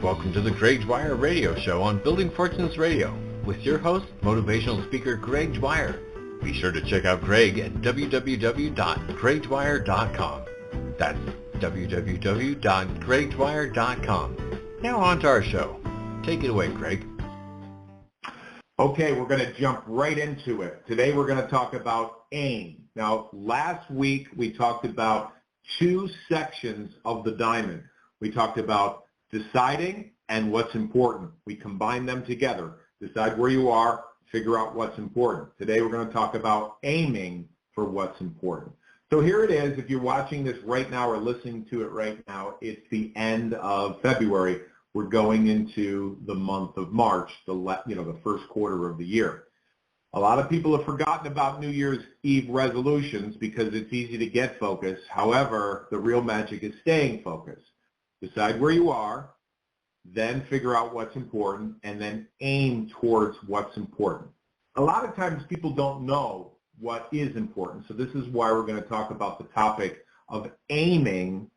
Welcome to the Greg Dwyer Radio Show on Building Fortunes Radio with your host, motivational speaker Greg Dwyer. Be sure to check out Greg at www.gregdwyer.com. That's www.gregdwyer.com. Now on to our show. Take it away, Greg. Okay, we're going to jump right into it. Today we're going to talk about aim. Now, last week we talked about two sections of the diamond. We talked about deciding and what's important. We combine them together. Decide where you are, figure out what's important. Today we're going to talk about aiming for what's important. So here it is. If you're watching this right now or listening to it right now, it's the end of February. We're going into the month of March, the first quarter of the year. A lot of people have forgotten about New Year's Eve resolutions because it's easy to get focused. However, the real magic is staying focused. Decide where you are, then figure out what's important, and then aim towards what's important. A lot of times people don't know what is important, so this is why we're going to talk about the topic of aiming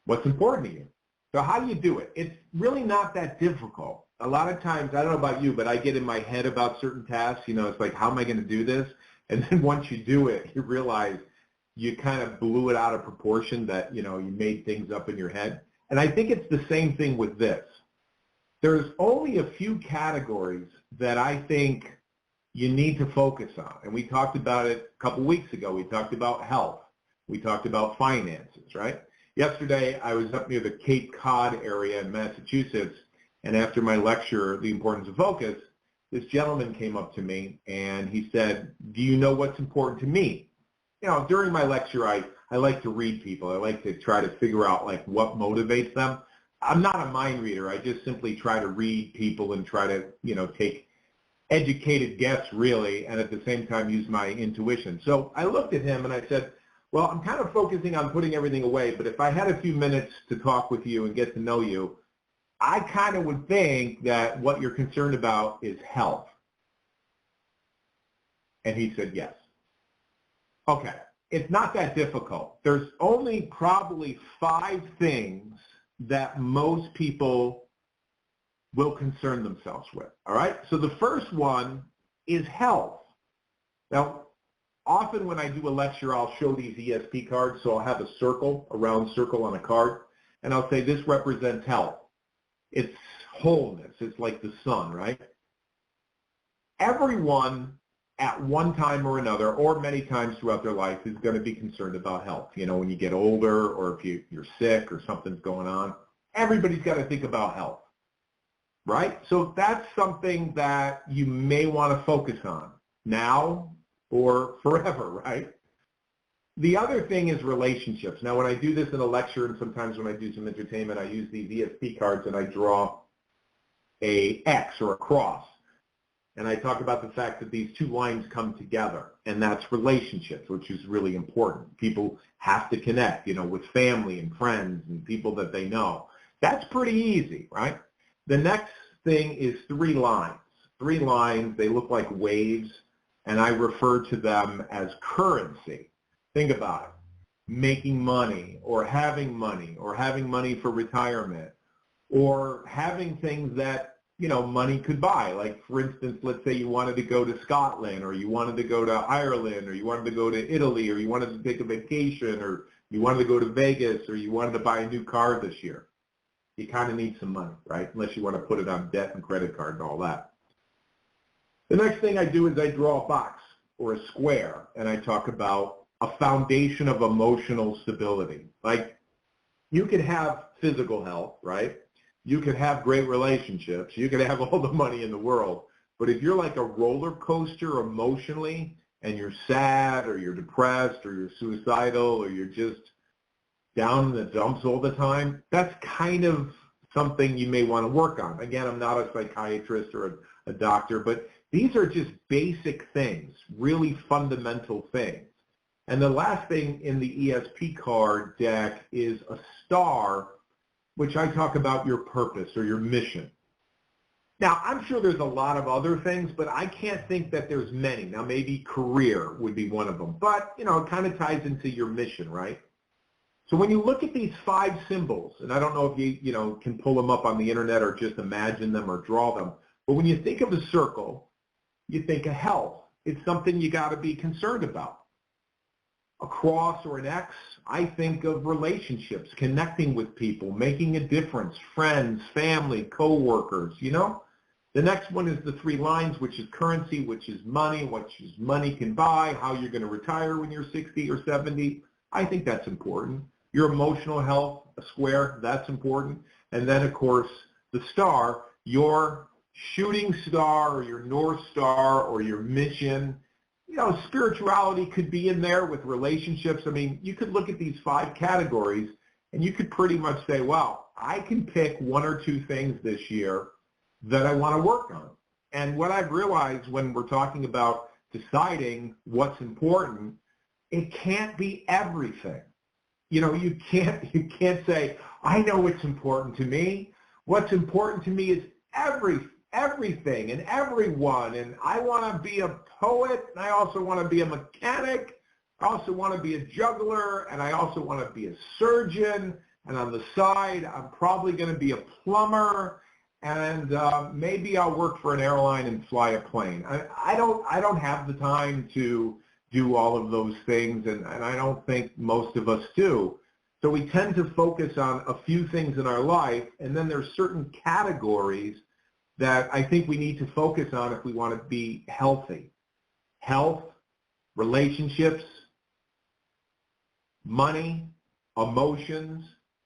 what's important to you. So how do you do it? It's really not that difficult. A lot of times, I don't know about you, but I get in my head about certain tasks. It's like, how am I going to do this? And then once you do it, you realize you kind of blew it out of proportion, that, you made things up in your head. And I think it's the same thing with this. There's only a few categories that I think you need to focus on. And we talked about it a couple weeks ago. We talked about health. We talked about finances, right? Yesterday, I was up near the Cape Cod area in Massachusetts, and after my lecture, The Importance of Focus, this gentleman came up to me and he said, "Do you know what's important to me?" During my lecture, I like to read people. I like to try to figure out what motivates them. I'm not a mind reader. I just simply try to read people and try to, take educated guess really, and at the same time use my intuition. So I looked at him and I said, well, I'm kind of focusing on putting everything away, but if I had a few minutes to talk with you and get to know you, I kind of would think that what you're concerned about is health. And he said yes. Okay, it's not that difficult. There's only probably 5 things that most people will concern themselves with, all right? So the first one is health. Now, often when I do a lecture, I'll show these ESP cards, so I'll have a round circle on a card, and I'll say this represents health. It's wholeness. It's like the sun, right? Everyone at one time or another, or many times throughout their life, is going to be concerned about health. When you get older, or if you're sick or something's going on, everybody's got to think about health, right? So that's something that you may want to focus on now or forever, right? The other thing is relationships. Now, when I do this in a lecture, and sometimes when I do some entertainment, I use these ESP cards and I draw a X or a cross. And I talk about the fact that these two lines come together, and that's relationships, which is really important. People have to connect, with family and friends and people that they know. That's pretty easy, right? The next thing is 3 lines. 3 lines, they look like waves, and I refer to them as currency. Think about it. Making money, or having money for retirement, or having things that money could buy. Like, for instance, let's say you wanted to go to Scotland, or you wanted to go to Ireland, or you wanted to go to Italy, or you wanted to take a vacation, or you wanted to go to Vegas, or you wanted to buy a new car this year. You kind of need some money, right? Unless you want to put it on debt and credit card and all that. The next thing I do is I draw a box or a square, and I talk about a foundation of emotional stability. Like, you could have physical health, right? You could have great relationships. You could have all the money in the world. But if you're like a roller coaster emotionally, and you're sad, or you're depressed, or you're suicidal, or you're just down in the dumps all the time, that's kind of something you may want to work on. Again, I'm not a psychiatrist or a doctor, but these are just basic things, really fundamental things. And the last thing in the ESP card deck is a star, which I talk about your purpose or your mission. Now, I'm sure there's a lot of other things, but I can't think that there's many. Now, maybe career would be one of them, but, it kind of ties into your mission, right? So when you look at these 5 symbols, and I don't know if you can pull them up on the internet or just imagine them or draw them, but when you think of a circle, you think of health. It's something you got to be concerned about. A cross or an X, I think of relationships, connecting with people, making a difference, friends, family, co-workers, The next one is the 3 lines, which is currency, which is money, money can buy, how you're going to retire when you're 60 or 70. I think that's important. Your emotional health, a square, that's important. And then, of course, the star, your shooting star or your North Star or your mission. Spirituality could be in there with relationships. I mean, you could look at these 5 categories and you could pretty much say, well, I can pick 1 or 2 things this year that I want to work on. And what I've realized when we're talking about deciding what's important, it can't be everything. You can't say, I know what's important to me. What's important to me is everything and everyone, and I want to be a poet, and I also want to be a mechanic, I also want to be a juggler, and I also want to be a surgeon, and on the side, I'm probably going to be a plumber, and maybe I'll work for an airline and fly a plane. I don't have the time to do all of those things, and I don't think most of us do. So we tend to focus on a few things in our life, and then there's certain categories that I think we need to focus on if we want to be healthy. Health, relationships, money, emotions,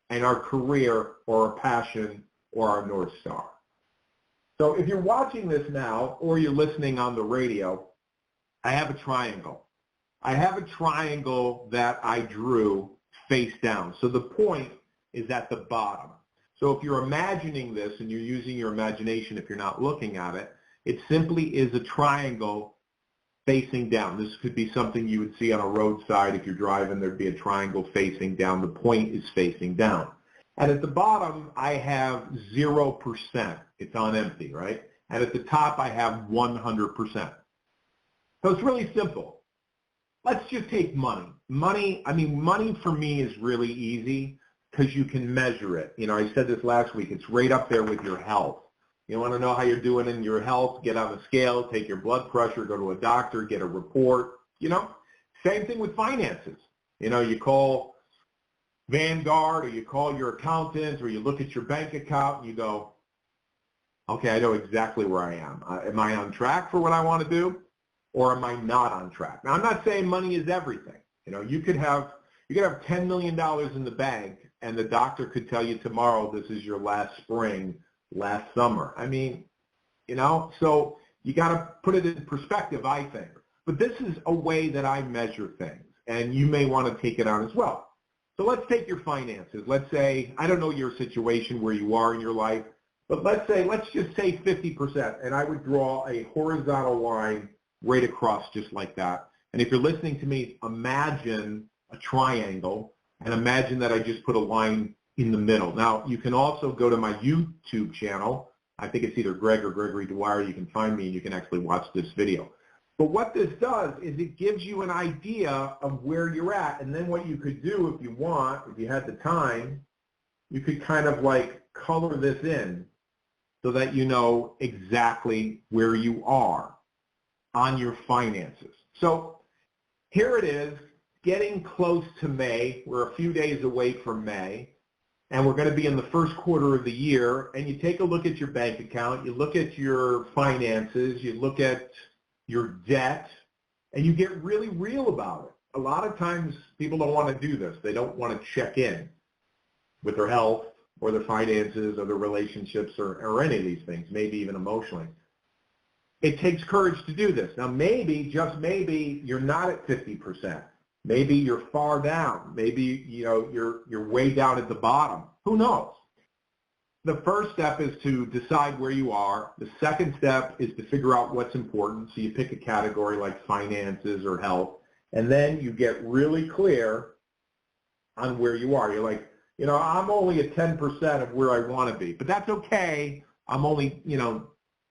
and our career or our passion or our North Star. So if you're watching this now or you're listening on the radio, I have a triangle. I have a triangle that I drew face down. So the point is at the bottom. So if you're imagining this and you're using your imagination if you're not looking at it, it simply is a triangle facing down. This could be something you would see on a roadside. If you're driving, there'd be a triangle facing down. The point is facing down. And at the bottom, I have 0%. It's on empty, right? And at the top, I have 100%. So it's really simple. Let's just take money. Money for me is really easy because you can measure it. I said this last week. It's right up there with your health. You want to know how you're doing in your health, get on the scale, take your blood pressure, go to a doctor, get a report. Same thing with finances. You call Vanguard or you call your accountant or you look at your bank account and you go, okay, I know exactly where I am. Am I on track for what I want to do or am I not on track? Now, I'm not saying money is everything. You could have $10 million in the bank and the doctor could tell you tomorrow this is your last spring, last summer. So you got to put it in perspective, I think. But this is a way that I measure things, and you may want to take it on as well. So let's take your finances. Let's say, I don't know your situation where you are in your life, but let's just say 50%, and I would draw a horizontal line right across just like that. And if you're listening to me, imagine a triangle, and imagine that I just put a line in the middle. Now, you can also go to my YouTube channel. I think it's either Greg or Gregory Dwyer. You can find me and you can actually watch this video. But what this does is it gives you an idea of where you're at. And then what you could do if you want, if you had the time, you could kind of like color this in so that you know exactly where you are on your finances. So here it is. Getting close to May. We're a few days away from May, and we're going to be in the first quarter of the year, and you take a look at your bank account, you look at your finances, you look at your debt, and you get really real about it. A lot of times people don't want to do this. They don't want to check in with their health or their finances or their relationships or any of these things, maybe even emotionally. It takes courage to do this. Now maybe, just maybe, you're not at 50%. Maybe you're far down. Maybe you're way down at the bottom. Who knows? The first step is to decide where you are. The second step is to figure out what's important. So you pick a category like finances or health, and then you get really clear on where you are. You're like, I'm only at 10% of where I want to be, but that's okay. I'm only,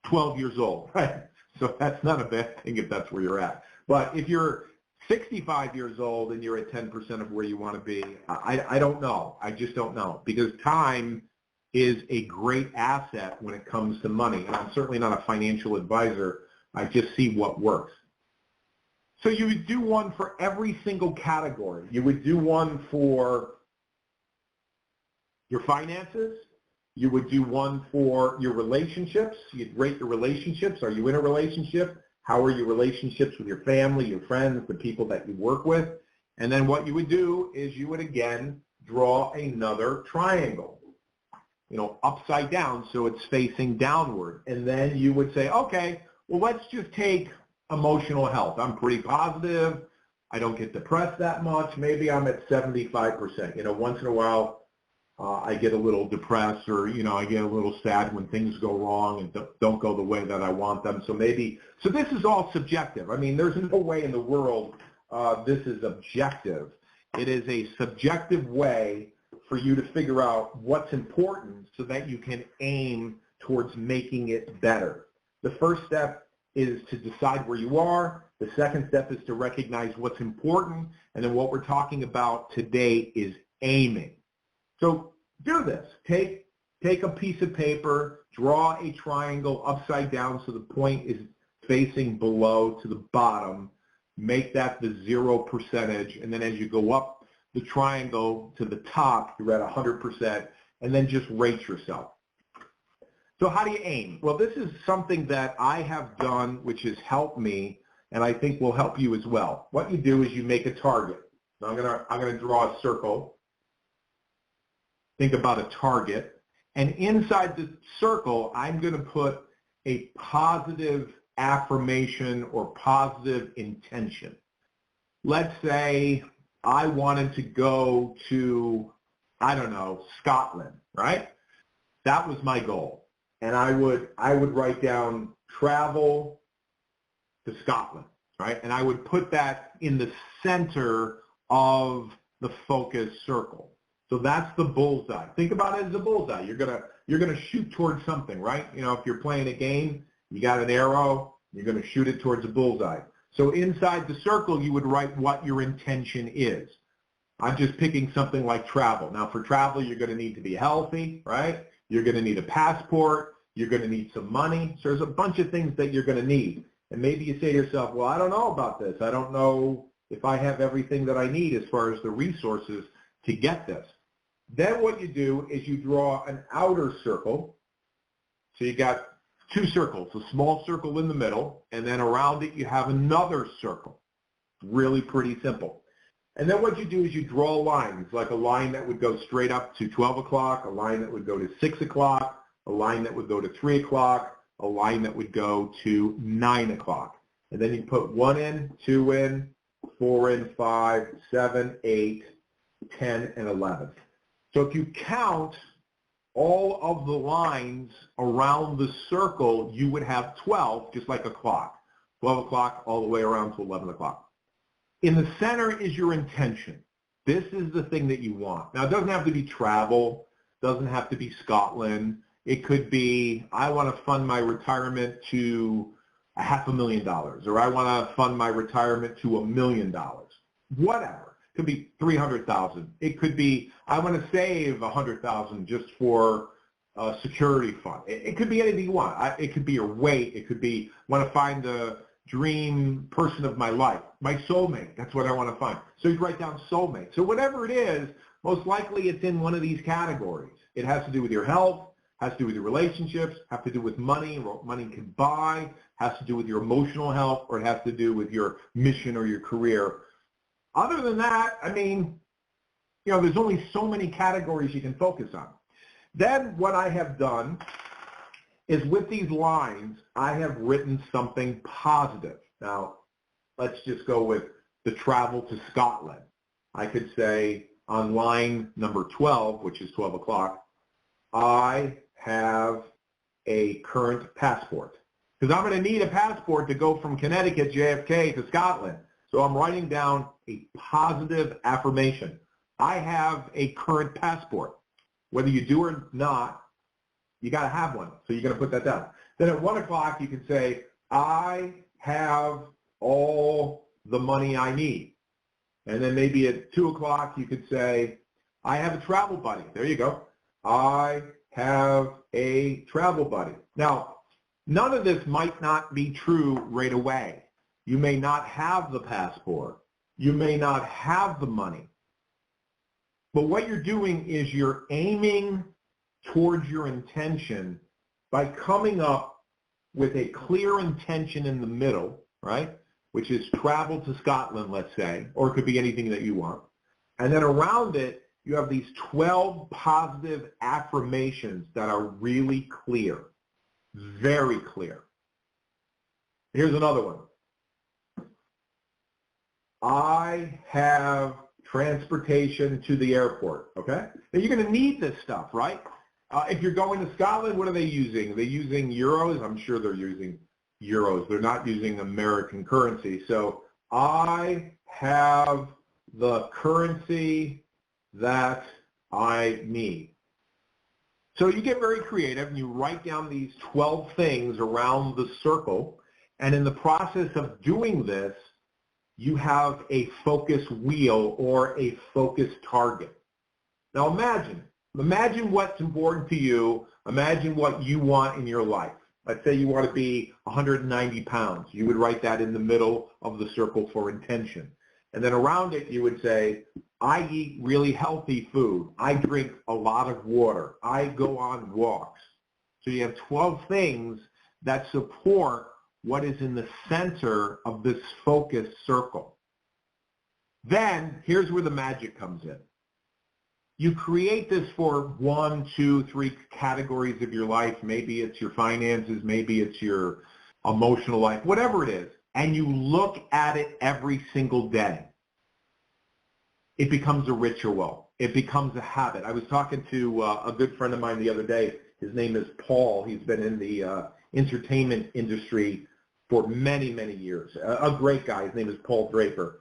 12 years old, right? So that's not a bad thing if that's where you're at. But if you're 65 years old and you're at 10% of where you want to be, I don't know. I just don't know, because time is a great asset when it comes to money. And I'm certainly not a financial advisor. I just see what works. So you would do one for every single category. You would do one for your finances. You would do one for your relationships. You'd rate your relationships. Are you in a relationship? How are your relationships with your family, your friends, the people that you work with? And then what you would do is you would again draw another triangle, upside down, so it's facing downward. And then you would say, okay, well, let's just take emotional health. I'm pretty positive. I don't get depressed that much. Maybe I'm at 75%. Once in a while, I get a little depressed, or I get a little sad when things go wrong and don't go the way that I want them. So this is all subjective. I mean, there's no way in the world this is objective. It is a subjective way for you to figure out what's important so that you can aim towards making it better. The first step is to decide where you are. The second step is to recognize what's important. And then what we're talking about today is aiming. So do this. Take a piece of paper, draw a triangle upside down so the point is facing below to the bottom. Make that the 0%, and then as you go up the triangle to the top, you're at 100%, and then just rate yourself. So how do you aim? Well, this is something that I have done, which has helped me, and I think will help you as well. What you do is you make a target. So I'm gonna draw a circle. Think about a target, and inside the circle, I'm going to put a positive affirmation or positive intention. Let's say I wanted to go to, Scotland, right? That was my goal, and I would write down travel to Scotland, right? And I would put that in the center of the focus circle. So that's the bullseye. Think about it as a bullseye. You're gonna shoot towards something, right? If you're playing a game, you got an arrow, you're gonna shoot it towards a bullseye. So inside the circle, you would write what your intention is. I'm just picking something like travel. Now for travel, you're gonna need to be healthy, right? You're gonna need a passport. You're gonna need some money. So there's a bunch of things that you're gonna need. And maybe you say to yourself, well, I don't know about this. I don't know if I have everything that I need as far as the resources to get this. Then what you do is you draw an outer circle. So you got two circles, a small circle in the middle, and then around it you have another circle. Really pretty simple. And then what you do is you draw lines, like a line that would go straight up to 12 o'clock, a line that would go to 6 o'clock, a line that would go to 3 o'clock, a line that would go to 9 o'clock. And then you put 1 in, 2 in, 4 in, 5, 7, 8, 10, and 11. So if you count all of the lines around the circle, you would have 12, just like a clock. 12 o'clock all the way around to 11 o'clock. In the center is your intention. This is the thing that you want. Now, it doesn't have to be travel. It doesn't have to be Scotland. It could be, I want to fund my retirement to $500,000, or I want to fund my retirement to $1 million. Whatever. It could be 300,000. It could be, I want to save 100,000 just for a security fund. It could be anything you want. It could be your weight. It could be, I want to find the dream person of my life, my soulmate. That's what I want to find. So you write down soulmate. So whatever it is, most likely it's in one of these categories. It has to do with your health, has to do with your relationships, has to do with money, what money can buy, has to do with your emotional health, or it has to do with your mission or your career. Other than that, there's only so many categories you can focus on. Then what I have done is with these lines, I have written something positive. Now, let's just go with the travel to Scotland. I could say on line number 12, which is 12 o'clock, I have a current passport. Because I'm going to need a passport to go from Connecticut, JFK, to Scotland. So I'm writing down a positive affirmation. I have a current passport. Whether you do or not, you got to have one. So you're going to put that down. Then at 1 o'clock, you can say, I have all the money I need. And then maybe at 2 o'clock you could say, I have a travel buddy. There you go. I have a travel buddy. Now, none of this might not be true right away. You may not have the passport. You may not have the money. But what you're doing is you're aiming towards your intention by coming up with a clear intention in the middle, right? Which is travel to Scotland, let's say, or it could be anything that you want. And then around it, you have these 12 positive affirmations that are really clear, very clear. Here's another one. I have transportation to the airport, okay? Now you're going to need this stuff, right? If you're going to Scotland, what are they using? Are they using euros? I'm sure they're using euros. They're not using American currency. So I have the currency that I need. So you get very creative and you write down these 12 things around the circle, and in the process of doing this, you have a focus wheel or a focus target. Now imagine what's important to you. Imagine what you want in your life. Let's say you want to be 190 pounds. You would write that in the middle of the circle for intention. And then around it you would say, I eat really healthy food. I drink a lot of water. I go on walks. So you have 12 things that support what is in the center of this focus circle. Then, here's where the magic comes in. You create this for 1, 2, 3 categories of your life. Maybe it's your finances, maybe it's your emotional life, whatever it is, and you look at it every single day. It becomes a ritual. It becomes a habit. I was talking to a good friend of mine the other day. His name is Paul. He's been in the entertainment industry for many, many years. A great guy. His name is Paul Draper.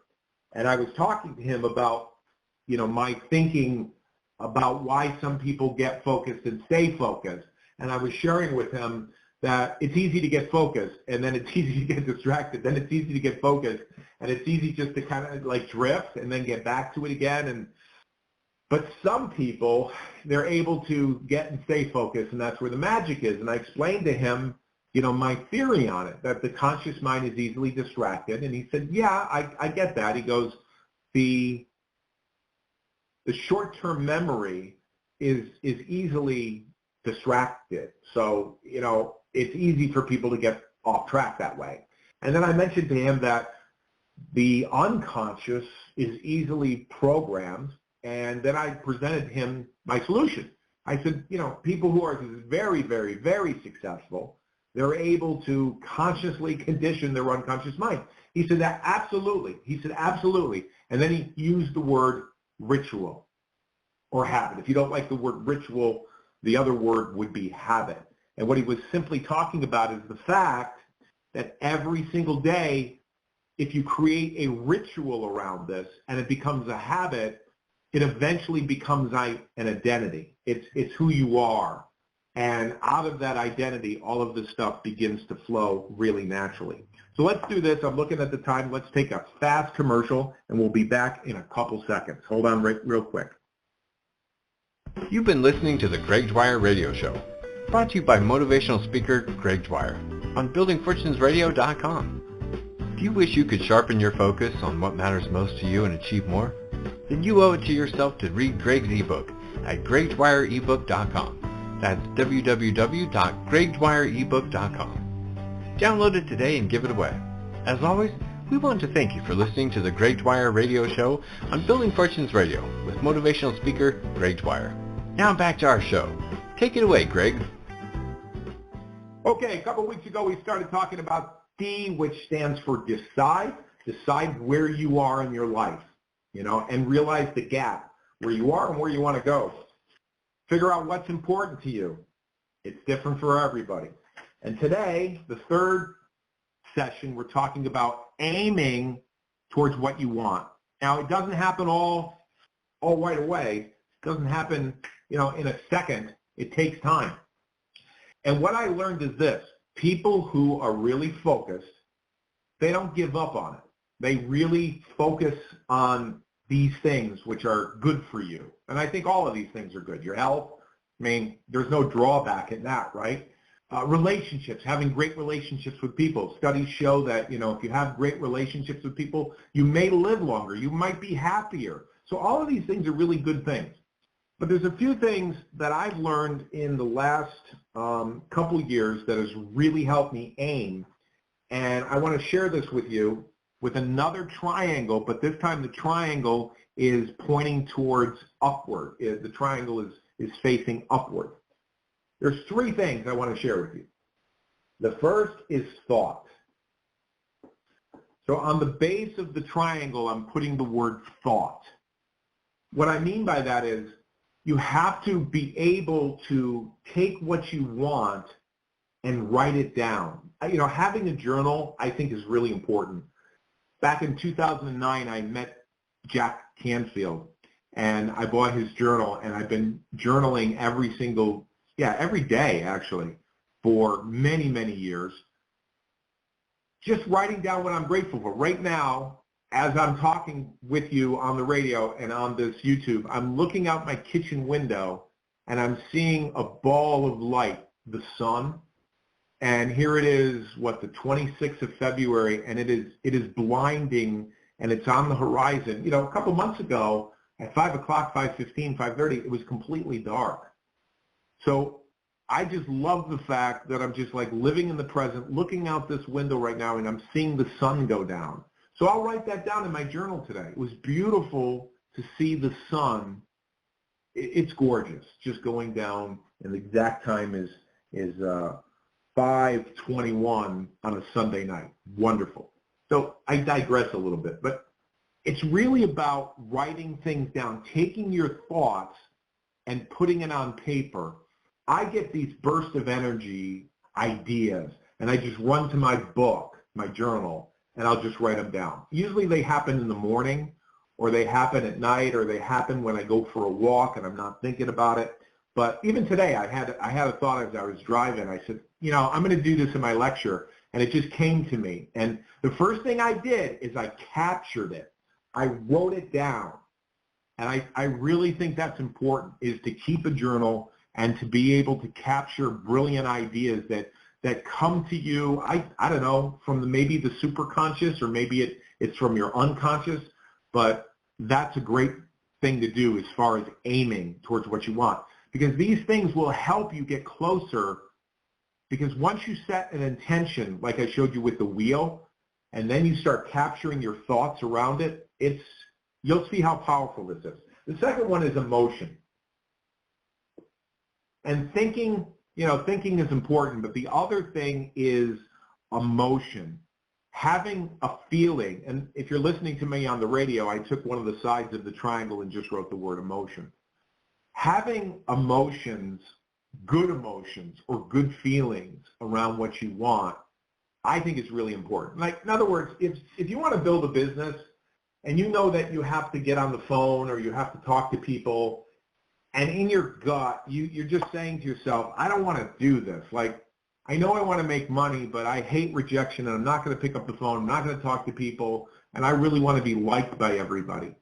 And I was talking to him about, my thinking about why some people get focused and stay focused. And I was sharing with him that it's easy to get focused, and then it's easy to get distracted. Then it's easy to get focused, and it's easy just to kind of like drift and then get back to it again. But some people, they're able to get and stay focused, and that's where the magic is. And I explained to him, my theory on it, that the conscious mind is easily distracted. And he said, yeah, I get that. He goes, the short-term memory is easily distracted. So, it's easy for people to get off track that way. And then I mentioned to him that the unconscious is easily programmed, and then I presented him my solution. I said, people who are very, very, very successful, they're able to consciously condition their unconscious mind. He said that absolutely. He said absolutely. And then he used the word ritual or habit. If you don't like the word ritual, the other word would be habit. And what he was simply talking about is the fact that every single day, if you create a ritual around this and it becomes a habit, it eventually becomes an identity. It's who you are. And out of that identity, all of this stuff begins to flow really naturally. So let's do this. I'm looking at the time. Let's take a fast commercial, and we'll be back in a couple seconds. Hold on real quick. You've been listening to the Greg Dwyer Radio Show, brought to you by motivational speaker Greg Dwyer on buildingfortunesradio.com. Do you wish you could sharpen your focus on what matters most to you and achieve more? Then you owe it to yourself to read Greg's ebook at gregdwyerebook.com. That's www.gregdwyerebook.com. Download it today and give it away. As always, we want to thank you for listening to the Greg Dwyer Radio Show on Building Fortunes Radio with motivational speaker Greg Dwyer. Now back to our show. Take it away, Greg. Okay, a couple weeks ago we started talking about D, which stands for decide. Decide where you are in your life, and realize the gap, where you are and where you want to go. Figure out what's important to you. It's different for everybody. And today, the third session, we're talking about aiming towards what you want. Now, it doesn't happen all right away. It doesn't happen, in a second. It takes time. And what I learned is this. People who are really focused, they don't give up on it. They really focus on these things which are good for you. And I think all of these things are good. Your health, I mean, there's no drawback in that, right? Relationships, having great relationships with people. Studies show that, if you have great relationships with people, you may live longer. You might be happier. So all of these things are really good things. But there's a few things that I've learned in the last couple of years that has really helped me aim. And I want to share this with you with another triangle, but this time the triangle is pointing towards upward. The triangle is facing upward. There's three things I want to share with you. The first is thought. So on the base of the triangle, I'm putting the word thought. What I mean by that is you have to be able to take what you want and write it down. Having a journal, I think, is really important. Back in 2009, I met Jack Canfield, and I bought his journal, and I've been journaling every day, actually, for many, many years. Just writing down what I'm grateful for. Right now, as I'm talking with you on the radio and on this YouTube, I'm looking out my kitchen window, and I'm seeing a ball of light, the sun. And here it is, the 26th of February, and it is blinding, and it's on the horizon. A couple months ago, at 5 o'clock, 5:15, 5:30, it was completely dark. So I just love the fact that I'm just like living in the present, looking out this window right now, and I'm seeing the sun go down. So I'll write that down in my journal today. It was beautiful to see the sun. It's gorgeous, just going down, and the exact time is 5:21 on a Sunday night. Wonderful. So I digress a little bit, but it's really about writing things down, taking your thoughts and putting it on paper. I get these bursts of energy ideas, and I just run to my book, my journal, and I'll just write them down. Usually they happen in the morning, or they happen at night, or they happen when I go for a walk and I'm not thinking about it. But even today, I had a thought as I was driving. I said, I'm going to do this in my lecture, and it just came to me. And the first thing I did is I captured it. I wrote it down. And I really think that's important, is to keep a journal and to be able to capture brilliant ideas that come to you, I don't know, from maybe the superconscious, or maybe it's from your unconscious, but that's a great thing to do as far as aiming towards what you want. Because these things will help you get closer, because once you set an intention, like I showed you with the wheel, and then you start capturing your thoughts around it, you'll see how powerful this is. The second one is emotion. And thinking is important, but the other thing is emotion. Having a feeling, and if you're listening to me on the radio, I took one of the sides of the triangle and just wrote the word emotion. Having emotions, good emotions, or good feelings around what you want, I think is really important. Like, in other words, if you want to build a business and you know that you have to get on the phone or you have to talk to people, and in your gut, you're just saying to yourself, I don't want to do this. Like, I know I want to make money, but I hate rejection, and I'm not going to pick up the phone, I'm not going to talk to people, and I really want to be liked by everybody.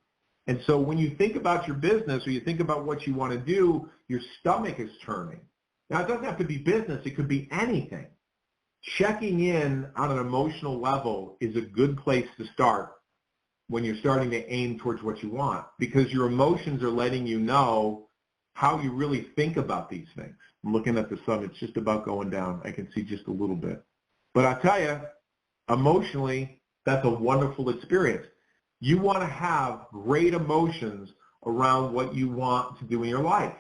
And so when you think about your business, or you think about what you want to do, your stomach is turning. Now, it doesn't have to be business. It could be anything. Checking in on an emotional level is a good place to start when you're starting to aim towards what you want, because your emotions are letting you know how you really think about these things. I'm looking at the sun. It's just about going down. I can see just a little bit. But I tell you, emotionally, that's a wonderful experience. You want to have great emotions around what you want to do in your life.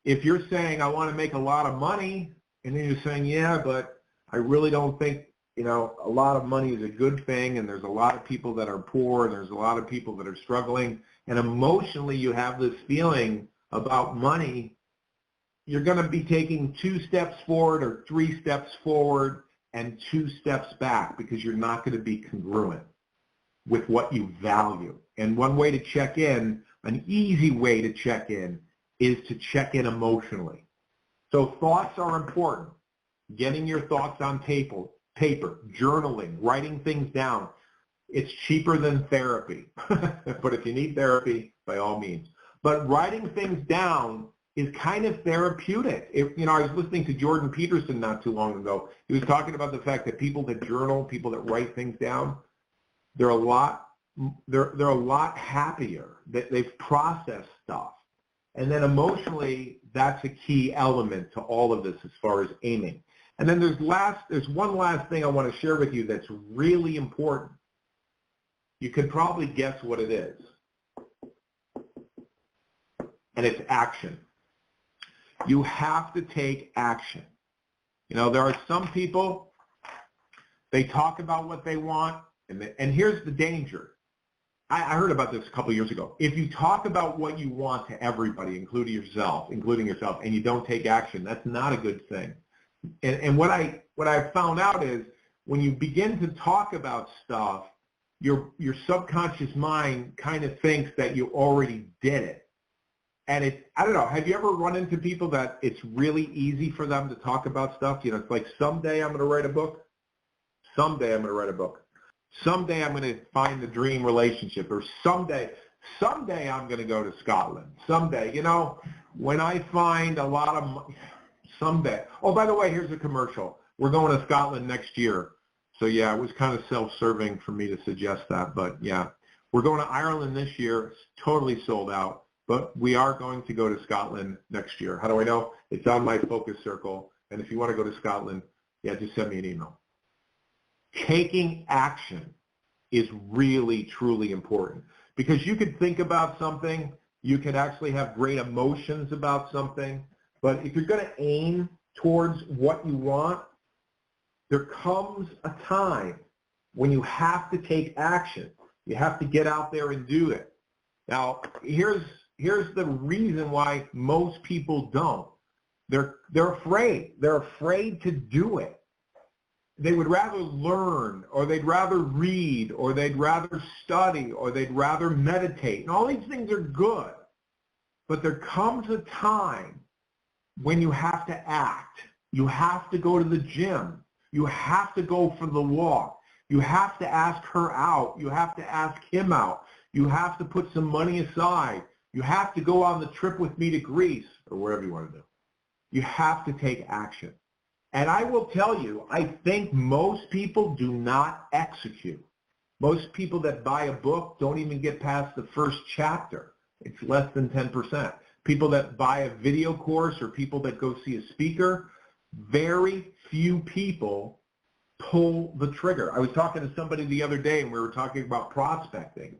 If you're saying, I want to make a lot of money, and then you're saying, yeah, but I really don't think, a lot of money is a good thing, and there's a lot of people that are poor, and there's a lot of people that are struggling, and emotionally you have this feeling about money, you're going to be taking 2 steps forward or 3 steps forward and 2 steps back, because you're not going to be congruent with what you value. And one way to check in, an easy way to check in, is to check in emotionally. So thoughts are important. Getting your thoughts on paper, journaling, writing things down. It's cheaper than therapy. But if you need therapy, by all means. But writing things down is kind of therapeutic. I was listening to Jordan Peterson not too long ago. He was talking about the fact that people that journal, people that write things down, they're a lot happier. They've processed stuff. And then emotionally, that's a key element to all of this as far as aiming. And then there's one last thing I want to share with you that's really important. You could probably guess what it is. And it's action. You have to take action. There are some people, they talk about what they want, and here's the danger. I heard about this a couple years ago. If you talk about what you want to everybody, including yourself, and you don't take action, that's not a good thing. And what I found out is when you begin to talk about stuff, your subconscious mind kind of thinks that you already did it. And I don't know, have you ever run into people that it's really easy for them to talk about stuff? It's like, someday I'm going to write a book. Someday I'm going to write a book. Someday I'm going to find the dream relationship, or someday I'm going to go to Scotland. Someday, when I find a lot of money, someday. Oh, by the way, here's a commercial. We're going to Scotland next year. So yeah, it was kind of self-serving for me to suggest that, but yeah. We're going to Ireland this year. It's totally sold out, but we are going to go to Scotland next year. How do I know? It's on my focus circle, and if you want to go to Scotland, yeah, just send me an email. Taking action is really, truly important, because you could think about something, you could actually have great emotions about something, but if you're going to aim towards what you want, there comes a time when you have to take action. You have to get out there and do it. Now, here's the reason why most people don't. They're afraid. They're afraid to do it. They would rather learn, or they'd rather read, or they'd rather study, or they'd rather meditate. And all these things are good. But there comes a time when you have to act. You have to go to the gym. You have to go for the walk. You have to ask her out. You have to ask him out. You have to put some money aside. You have to go on the trip with me to Greece, or wherever you want to do. You have to take action. And I will tell you, I think most people do not execute. Most people that buy a book don't even get past the first chapter. It's less than 10%. People that buy a video course, or people that go see a speaker, very few people pull the trigger. I was talking to somebody the other day, and we were talking about prospecting.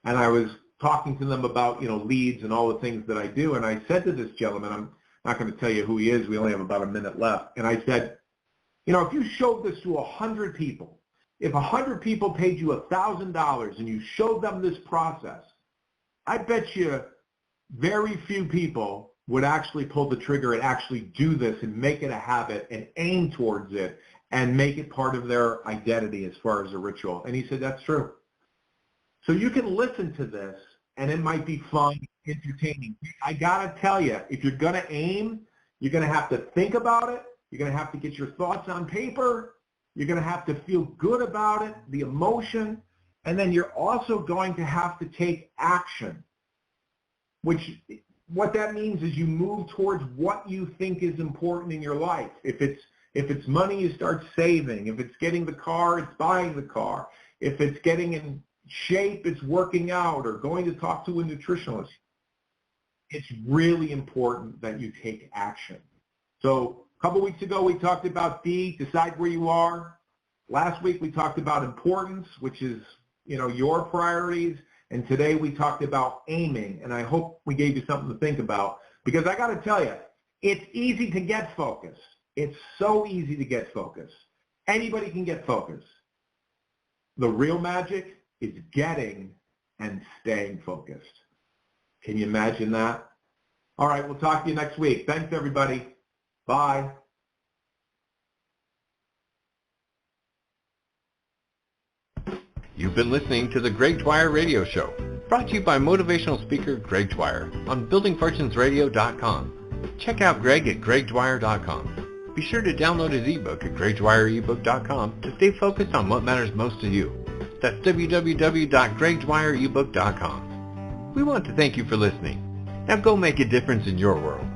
And I was talking to them about, leads and all the things that I do. And I said to this gentleman, I'm not going to tell you who he is. We only have about a minute left. And I said, if you showed this to 100 people, if 100 people paid you $1,000 and you showed them this process, I bet you very few people would actually pull the trigger and actually do this and make it a habit and aim towards it and make it part of their identity as far as a ritual. And he said, that's true. So you can listen to this, and it might be fun, entertaining. I got to tell you, if you're going to aim, you're going to have to think about it. You're going to have to get your thoughts on paper. You're going to have to feel good about it, the emotion. And then you're also going to have to take action, which what that means is you move towards what you think is important in your life. If it's money, you start saving. If it's getting the car, it's buying the car. If it's getting in shape, it's working out or going to talk to a nutritionist. It's really important that you take action. So a couple weeks ago, we talked about D, decide where you are. Last week, we talked about importance, which is, your priorities. And today we talked about aiming, and I hope we gave you something to think about, because I got to tell you, it's easy to get focused. It's so easy to get focused. Anybody can get focused. The real magic is getting and staying focused. Can you imagine that? All right, we'll talk to you next week. Thanks, everybody. Bye. You've been listening to the Greg Dwyer Radio Show, brought to you by motivational speaker Greg Dwyer on buildingfortunesradio.com. Check out Greg at gregdwyer.com. Be sure to download his ebook at gregdwyerebook.com to stay focused on what matters most to you. That's www.gregdwyerebook.com. We want to thank you for listening. Now go make a difference in your world.